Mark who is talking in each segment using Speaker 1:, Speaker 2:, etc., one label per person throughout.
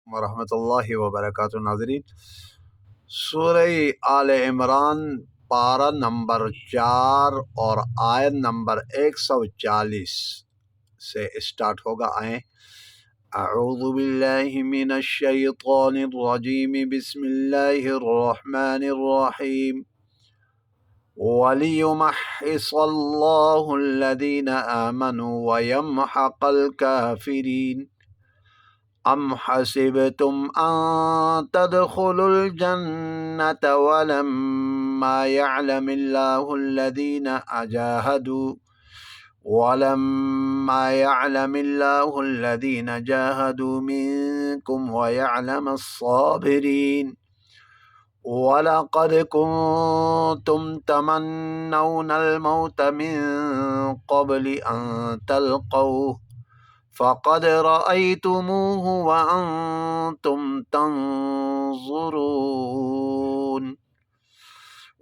Speaker 1: वरहमतुल्लाहि वबरकातुहू। नाज़रीन, सूरह आले इमरान पारा नंबर 4 और आयत नंबर 140 से स्टार्ट होगा। आए अऊज़ु बिल्लाहि मिनश शैतानिर रजीम, बिस्मिल्लाहिर रहमानिर रहीम। वलियुमह्हिसल्लाहु अल्लज़ीना आमनू वयमहक़ल काफ़िरीन। अम हसिबतुम अन तदखुलुल जन्नत वलम्मा यअलमिल्लाहु अल्लज़ीना जाहदू मिनकुम वयअलमस साबिरीन। वलक़द कुन्तुम तमन्नौनल मौत मिन क़ब्लि अन तल्क़ौहु फ़क़द रअयतुमूहु व अंतुम तंज़ुरून।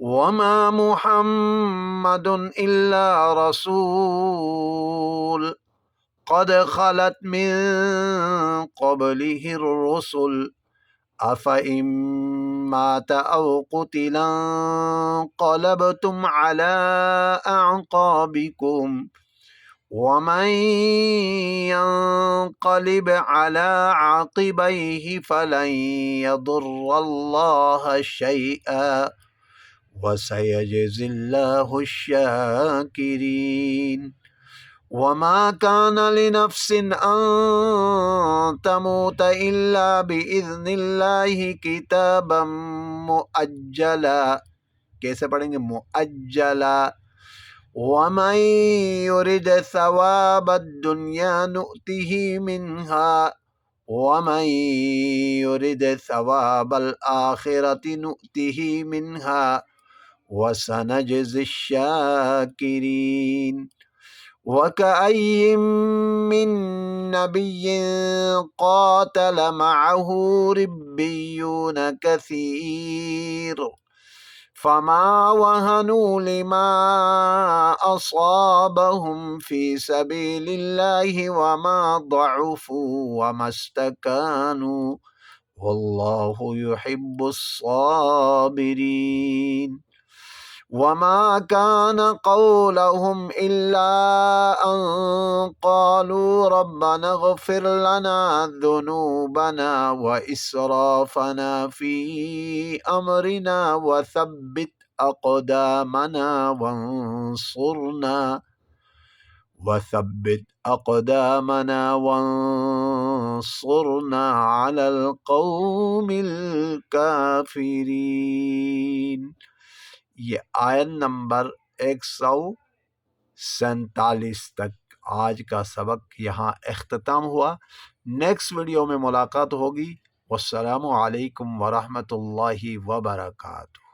Speaker 1: वमा मुहम्मदुन इल्ला रसूल क़द ख़लत मिन क़ब्लिहिर रुसुल अफ़इन मात औ क़ुतिला इंक़लबतुम अला अअक़ाबिकुम वमन यंक़लिब अला आक़िबैहि फ़लन यदुर्रल्लाह शैअन वसयजज़िल्लाहु शाकिरीन। वमा कान लिनफ्सिन अन तमूत इल्ला बिइज़्निल्लाहि किताबम मुअज्जला। कैसे पढ़ेंगे? मुअज्जला। वमन युरिद सवाबद दुनिया नुअतिही मिन्हा वमन युरिद सवाबल आखिरति नुअतिही मिन्हा वसनजज़िश शाकिरीन। वकअय्यिम मिन नबिय्यिन क़ातल मअहू रिब्बियून कसीर फमा वहनू लिमा असाबहुम फी सबीलिल्लाहि वमा ضعफू वमस्तकानू वल्लाहु युहिब्बुस साबिरीन। वमा कान क़ौलहुम इल्ला अन क़ालू रब्बना इग़फ़िर लना ज़ुनूबना व इसराफ़ना फ़ी अमरिना व थब्बित अक़दामना वंसुरना अलल क़ौमिल काफ़िरीन। ये आयत नंबर 147 तक आज का सबक यहाँ इख्तिताम हुआ। नेक्स्ट वीडियो में मुलाकात होगी। वस्सलामु अलैकुम वरहमतुल्लाहि वबरकातुहू।